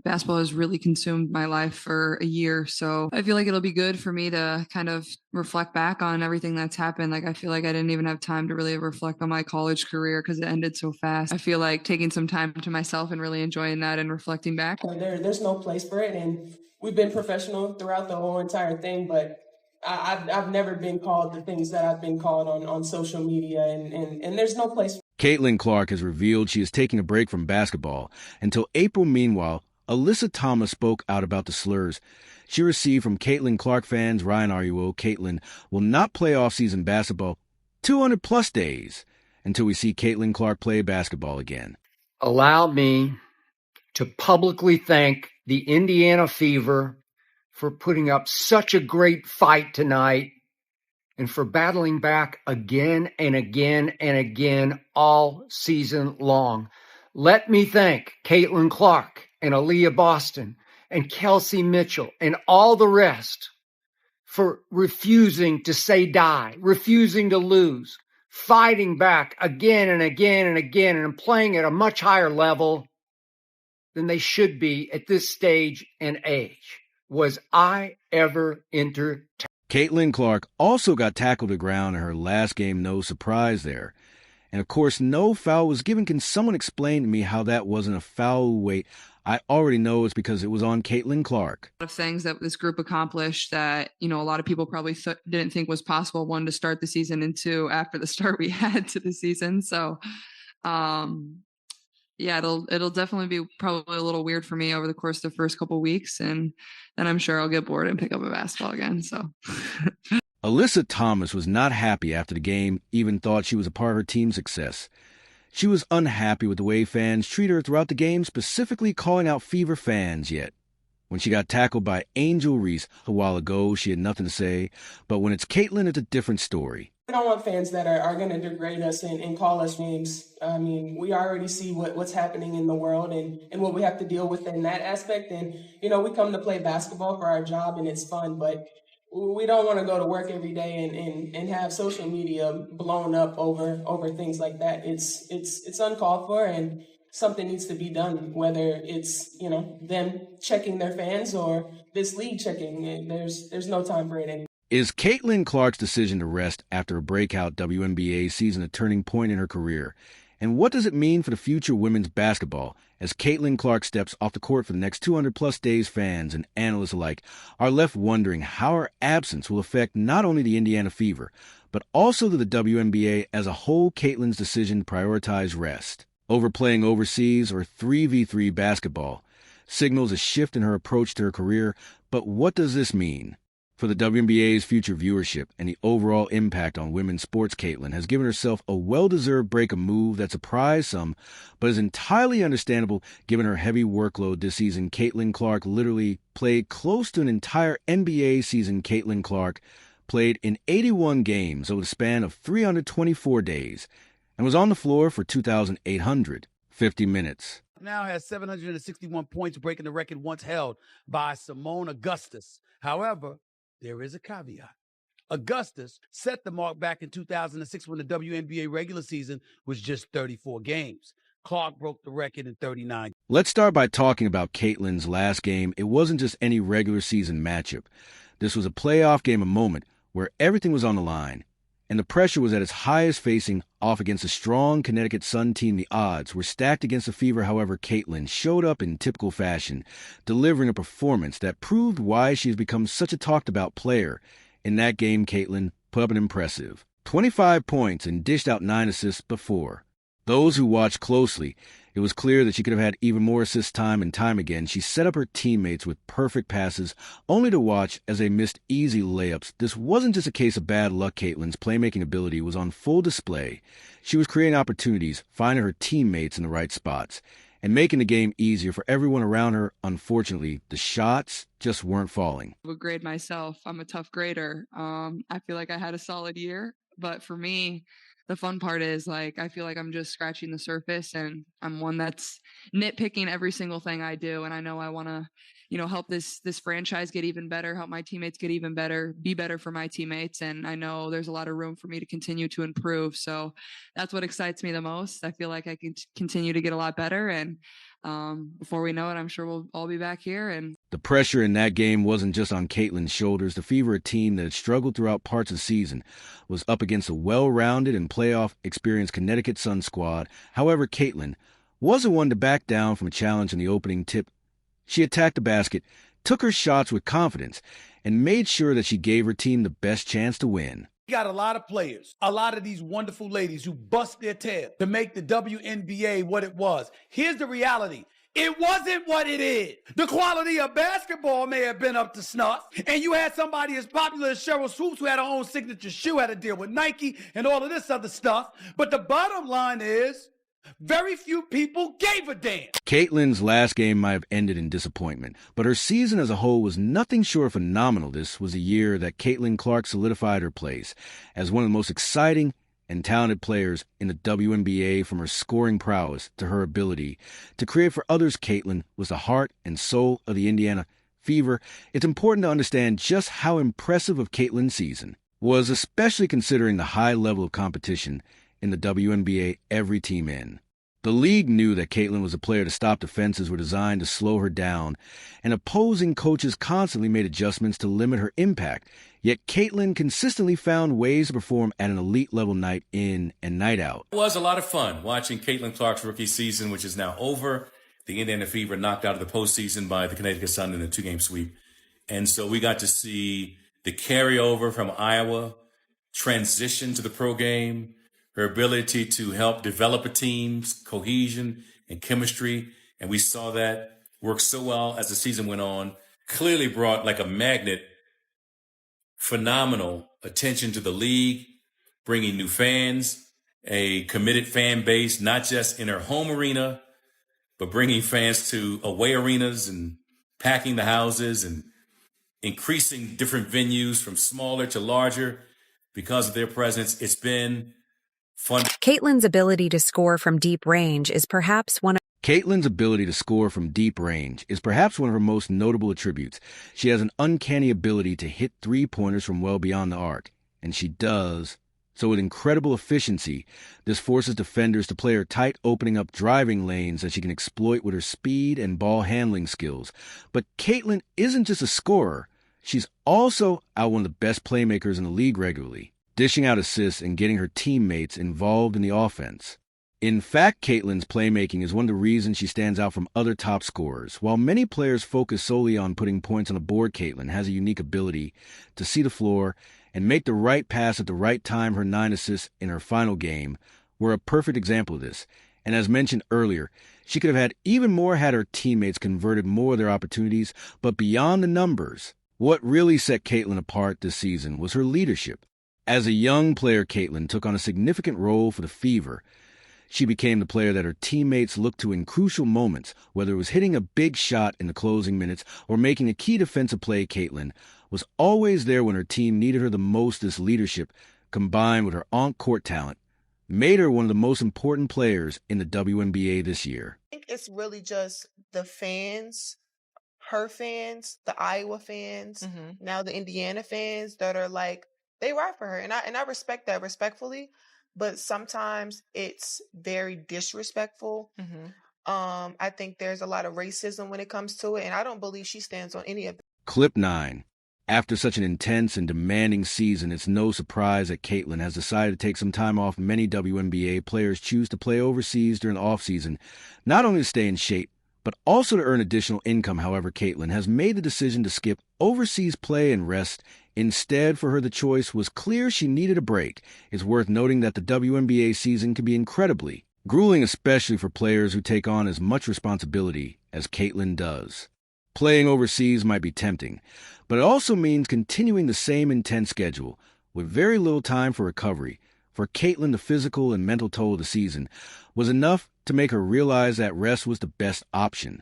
basketball has really consumed my life for a year. So I feel like it'll be good for me to kind of reflect back on everything that's happened. Like, I feel like I didn't even have time to really reflect on my college career because it ended so fast. I feel like taking some time to myself and really enjoying that and reflecting back. There's no place for it. And we've been professional throughout the whole entire thing, but I've never been called the things that I've been called on social media, and there's no place. Caitlin Clark has revealed she is taking a break from basketball until April. Meanwhile, Alyssa Thomas spoke out about the slurs she received from Caitlin Clark fans. Ryan Aruo, Caitlin will not play off-season basketball 200-plus days until we see Caitlin Clark play basketball again. Allow me to publicly thank the Indiana Fever for putting up such a great fight tonight and for battling back again and again and again all season long. Let me thank Caitlin Clark and Aaliyah Boston and Kelsey Mitchell and all the rest for refusing to say die, refusing to lose, fighting back again and again and again, and playing at a much higher level than they should be at this stage and age. Was I ever entertained? Caitlin Clark also got tackled to the ground in her last game, no surprise there. And of course, no foul was given. Can someone explain to me how that wasn't a foul? Wait, I already know it's because it was on Caitlin Clark. A lot of things that this group accomplished that, a lot of people probably didn't think was possible. One, to start the season, and two, after the start we had to the season. So, yeah, it'll definitely be probably a little weird for me over the course of the first couple of weeks, and then I'm sure I'll get bored and pick up a basketball again. So. Alyssa Thomas was not happy after the game, even thought she was a part of her team's success. She was unhappy with the way fans treated her throughout the game, specifically calling out Fever fans. Yet, when she got tackled by Angel Reese a while ago, she had nothing to say. But when it's Caitlin, it's a different story. We don't want fans that are going to degrade us and call us names. I mean, we already see what's happening in the world and what we have to deal with in that aspect. And, we come to play basketball for our job and it's fun, but we don't want to go to work every day and have social media blown up over things like that. It's uncalled for, and something needs to be done, whether it's, them checking their fans or this league checking. There's no time for it anymore. Is Caitlin Clark's decision to rest after a breakout WNBA season a turning point in her career? And what does it mean for the future women's basketball as Caitlin Clark steps off the court for the next 200-plus days? Fans and analysts alike are left wondering how her absence will affect not only the Indiana Fever, but also the WNBA as a whole. Caitlin's decision to prioritize rest over playing overseas or 3v3 basketball signals a shift in her approach to her career. But what does this mean for the WNBA's future viewership and the overall impact on women's sports? Caitlin has given herself a well-deserved break, a move that surprised some, but is entirely understandable given her heavy workload this season. Caitlin Clark literally played close to an entire NBA season. Caitlin Clark played in 81 games over the span of 324 days and was on the floor for 2,850 minutes. Now has 761 points, breaking the record once held by Simone Augustus. However, there is a caveat. Augustus set the mark back in 2006 when the WNBA regular season was just 34 games. Clark broke the record in 39. Let's start by talking about Caitlin's last game. It wasn't just any regular season matchup. This was a playoff game, a moment where everything was on the line, and the pressure was at its highest, facing off against a strong Connecticut Sun team. The odds were stacked against the Fever. However, Caitlin showed up in typical fashion, delivering a performance that proved why she has become such a talked-about player. In that game, Caitlin put up an impressive 25 points and dished out 9 assists before. Those who watched closely, it was clear that she could have had even more assist time and time again. She set up her teammates with perfect passes, only to watch as they missed easy layups. This wasn't just a case of bad luck. Caitlin's playmaking ability was on full display. She was creating opportunities, finding her teammates in the right spots, and making the game easier for everyone around her. Unfortunately, the shots just weren't falling. I would grade myself. I'm a tough grader. I feel like I had a solid year, but for me, the fun part is, like, I feel like I'm just scratching the surface, and I'm one that's nitpicking every single thing I do. And I know I want to, help this franchise get even better, help my teammates get even better, be better for my teammates. And I know there's a lot of room for me to continue to improve. So that's what excites me the most. I feel like I can continue to get a lot better, and Before we know it, I'm sure we'll all be back here. And the pressure in that game wasn't just on Caitlin's shoulders. The Fever, a team that had struggled throughout parts of the season, was up against a well-rounded and playoff-experienced Connecticut Sun squad. However, Caitlin wasn't one to back down from a challenge in the opening tip. She attacked the basket, took her shots with confidence, and made sure that she gave her team the best chance to win. We got a lot of players, a lot of these wonderful ladies who bust their tail to make the WNBA what it was. Here's the reality. It wasn't what it is. The quality of basketball may have been up to snuff, and you had somebody as popular as Cheryl Swoops who had her own signature shoe, had to deal with Nike and all of this other stuff. But the bottom line is, very few people gave a damn. Caitlin's last game might have ended in disappointment, but her season as a whole was nothing short of phenomenal. This was a year that Caitlin Clark solidified her place as one of the most exciting and talented players in the WNBA. From her scoring prowess to her ability to create for others, Caitlin was the heart and soul of the Indiana Fever. It's important to understand just how impressive of Caitlin's season was, especially considering the high level of competition in the WNBA every team in. The league knew that Caitlin was a player to stop defenses were designed to slow her down, and opposing coaches constantly made adjustments to limit her impact. Yet Caitlin consistently found ways to perform at an elite level night in and night out. It was a lot of fun watching Caitlin Clark's rookie season, which is now over. The Indiana Fever knocked out of the postseason by the Connecticut Sun in a 2-game sweep. And so we got to see the carryover from Iowa transition to the pro game, her ability to help develop a team's cohesion and chemistry. And we saw that work so well as the season went on. Clearly brought like a magnet phenomenal attention to the league, bringing new fans, a committed fan base, not just in her home arena, but bringing fans to away arenas and packing the houses and increasing different venues from smaller to larger because of their presence. It's been fun. Caitlin's ability to score from deep range is perhaps one of Caitlin's ability to score from deep range is perhaps one of her most notable attributes. She has an uncanny ability to hit three-pointers from well beyond the arc, and she does so with incredible efficiency. This forces defenders to play her tight, opening up driving lanes that she can exploit with her speed and ball handling skills. But Caitlin isn't just a scorer. She's also one of the best playmakers in the league regularly, dishing out assists and getting her teammates involved in the offense. In fact, Caitlin's playmaking is one of the reasons she stands out from other top scorers. While many players focus solely on putting points on the board, Caitlin has a unique ability to see the floor and make the right pass at the right time. Her 9 assists in her final game were a perfect example of this. And as mentioned earlier, she could have had even more had her teammates converted more of their opportunities. But beyond the numbers, what really set Caitlin apart this season was her leadership. As a young player, Caitlin took on a significant role for the Fever. She became the player that her teammates looked to in crucial moments, whether it was hitting a big shot in the closing minutes or making a key defensive play. Caitlin was always there when her team needed her the most. This leadership, combined with her on-court talent, made her one of the most important players in the WNBA this year. I think it's really just the fans, her fans, the Iowa fans, now the Indiana fans that are like, they ride for her. And I respect that respectfully. But sometimes it's very disrespectful. I think there's a lot of racism when it comes to it, and I don't believe she stands on any of it. Clip 9. After such an intense and demanding season, it's no surprise that Caitlin has decided to take some time off. Many WNBA players choose to play overseas during the offseason, not only to stay in shape, but also to earn additional income. However, Caitlin has made the decision to skip overseas play and rest. Instead, for her, the choice was clear. She needed a break. It's worth noting that the WNBA season can be incredibly grueling, especially for players who take on as much responsibility as Caitlin does. Playing overseas might be tempting, but it also means continuing the same intense schedule with very little time for recovery. For Caitlin, the physical and mental toll of the season was enough to make her realize that rest was the best option.